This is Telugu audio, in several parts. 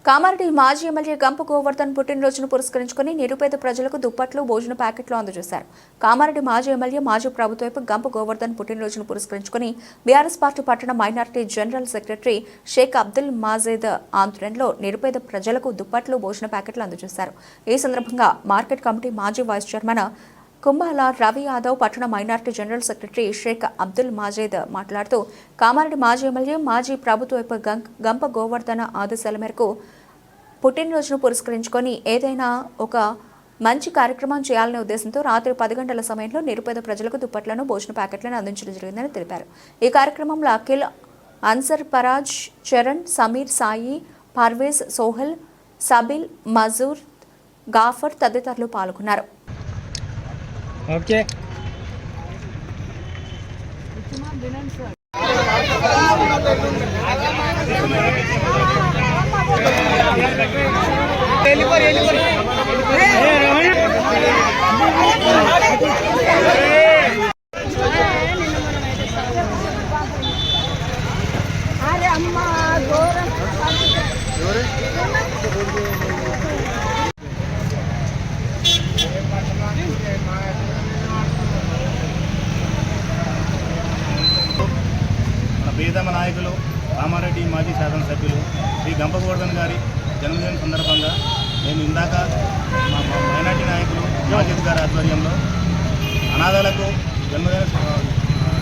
కామారెడ్డి మాజీ ఎమ్మెల్యే గంప గోవర్ధన్ పుట్టినరోజును పురస్కరించుకుని నిరుపేద ప్రజలకు దుప్పట్లు భోజన ప్యాకెట్లు అందజేశారు. కామారెడ్డి మాజీ ఎమ్మెల్యే మాజీ ప్రభుత్వపు గంప గోవర్ధన్ పుట్టినరోజును పురస్కరించుకుని బీఆర్ఎస్ పార్టీ పట్టణ minority general secretary Sheikh Abdul Majeed ఆధ్వర్యంలో నిరుపేద ప్రజలకు దుప్పట్లు భోజన ప్యాకెట్లు అందజేశారు. ఈ సందర్భంగా మార్కెట్ కమిటీ మాజీ వైస్ చైర్మన్ కుంభాల రవి యాదవ్, పట్టణ minority general secretary Sheikh Abdul Majeed మాట్లాడుతూ కామారెడ్డి మాజీ ఎమ్మెల్యే మాజీ ప్రభుత్వపు గంప గోవర్ధన ఆదేశాల మేరకు పుట్టినరోజును పురస్కరించుకొని ఏదైనా ఒక మంచి కార్యక్రమం చేయాలనే ఉద్దేశంతో రాత్రి 10 గంటల సమయంలో నిరుపేద ప్రజలకు దుప్పట్లను భోజన ప్యాకెట్లను అందించడం జరిగిందని తెలిపారు. ఈ కార్యక్రమంలో అఖిల్, అన్సర్ పరాజ్, చరణ్, సమీర్, సాయి, పర్వేజ్, సోహెల్, సబిల్, మజూర్, గాఫర్ తదితరులు పాల్గొన్నారు. ఓకే అరే అమ్మ ఘోరం ప్రియతమ నాయకులు కామారెడ్డి మాజీ శాసనసభ్యులు శ్రీ గంప గోవర్ధన్ గారి జన్మదినం సందర్భంగా మేము ఇందాక మా మైనార్టీ నాయకులు మాజీద్ గారి ఆధ్వర్యంలో అనాథాలకు జన్మదిన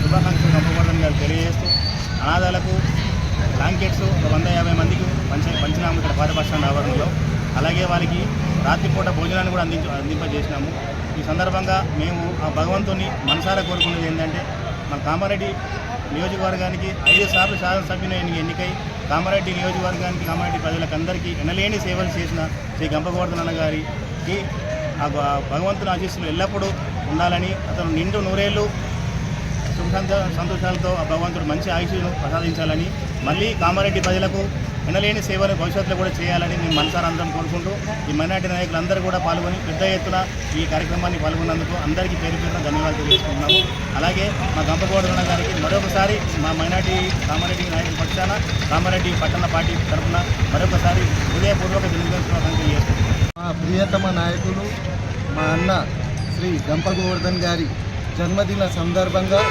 శుభాకాంక్షలు గంప గోవర్ధన్ గారు తెలియజేస్తూ అనాథాలకు బ్లాంకెట్స్ 150 మందికి పంచినాము ఇక్కడ పాత బస్ స్టాండ్ ఆవరణలో. అలాగే వారికి రాత్రిపూట భోజనాన్ని కూడా అందింపజేసినాము. ఈ సందర్భంగా మేము ఆ భగవంతుని మనసారా కోరుకునేది ఏంటంటే మన కామారెడ్డి నియోజకవర్గానికి 5 సార్లు శాసనసభ్యుని ఎన్నికై కామారెడ్డి నియోజకవర్గానికి కామారెడ్డి ప్రజలకందరికీ ఎనలేని సేవలు చేసిన శ్రీ గంప గోవర్ధన్ అన్న గారికి ఆ భగవంతుని ఆశీస్సులు ఎల్లప్పుడూ ఉండాలని, అతను నిండు నూరేళ్ళు సుఖ సంతోషాలతో ఆ భగవంతుడు మంచి ఆయుష్ను ప్రసాదించాలని, మళ్ళీ కామారెడ్డి ప్రజలకు ఎనలేని సేవలు భవిష్యత్తులో కూడా చేయాలని మేము మనసారా అందరం కోరుకుంటూ ఈ మైనార్టీ నాయకులందరూ కూడా పాల్గొని పెద్ద ఎత్తున ఈ కార్యక్రమాన్ని పాల్గొన్నందుకు అందరికీ పేరు పేరున ధన్యవాదాలు తెలియజేసుకుంటున్నాము. అలాగే మా గంప గోవర్ధన్ గారికి మరొకసారి మా మైనార్టీ కామారెడ్డి నాయకుల పక్షాన కామారెడ్డి పట్టణ పార్టీ తరఫున మరొకసారి హృదయపూర్వక జన్మదినోత్సవాలు తెలియజేస్తున్నాం. మా ప్రియతమ నాయకులు మా అన్న శ్రీ గంప గోవర్ధన్ గారి జన్మదిన సందర్భంగా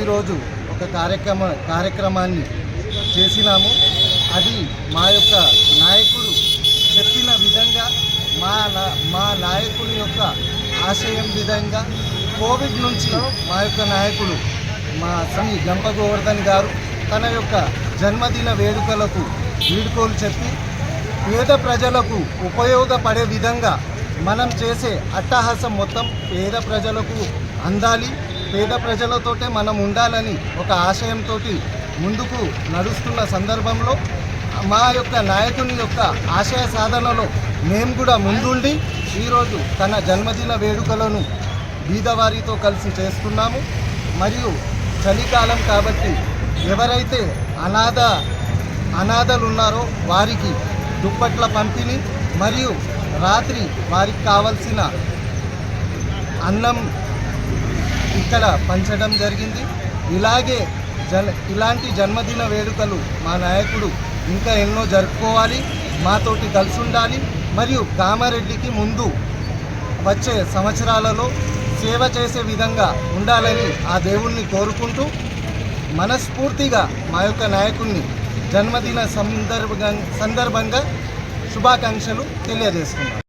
ఈరోజు ఒక కార్యక్రమాన్ని చేసినాము. అది మా యొక్క నాయకుడు చెప్పిన విధంగా మా నాయకుని యొక్క ఆశయం విధంగా కోవిడ్ నుంచి మా యొక్క నాయకుడు మా శ్రీ గంప గోవర్ధన్ గారు తన యొక్క జన్మదిన వేడుకలకు వీడ్కోలు చెప్పి పేద ప్రజలకు ఉపయోగపడే విధంగా మనం చేసే అట్టహాసం మొత్తం పేద ప్రజలకు అందాలి, పేద ప్రజలతోటే మనం ఉండాలని ఒక ఆశయంతో ముందుకు నడుస్తున్న సందర్భంలో మా యొక్క నాయకుని యొక్క ఆశయ సాధనలో మేము కూడా ముందుండి ఈరోజు తన జన్మదిన వేడుకలను బీదవారితో కలిసి చేస్తున్నాము. మరియు చలికాలం కాబట్టి ఎవరైతే అనాథలు ఉన్నారో వారికి దుప్పట్ల పంపిణీ మరియు రాత్రి వారికి కావలసిన అన్నం ఇక్కడ పంచడం జరిగింది. ఇలాంటి జన్మదిన వేడుకలు మా నాయకుడు ఇంకా ఎన్నో జరుపుకోవాలి, మాతోటి కలిసి ఉండాలి, మరియు కామారెడ్డికి ముందు వచ్చే సంవత్సరాలలో సేవ చేసే విధంగా ఉండాలని ఆ దేవుణ్ణి కోరుకుంటూ మనస్ఫూర్తిగా మా యొక్క నాయకుడిని జన్మదిన సందర్భంగా శుభాకాంక్షలు తెలియజేస్తున్నాం.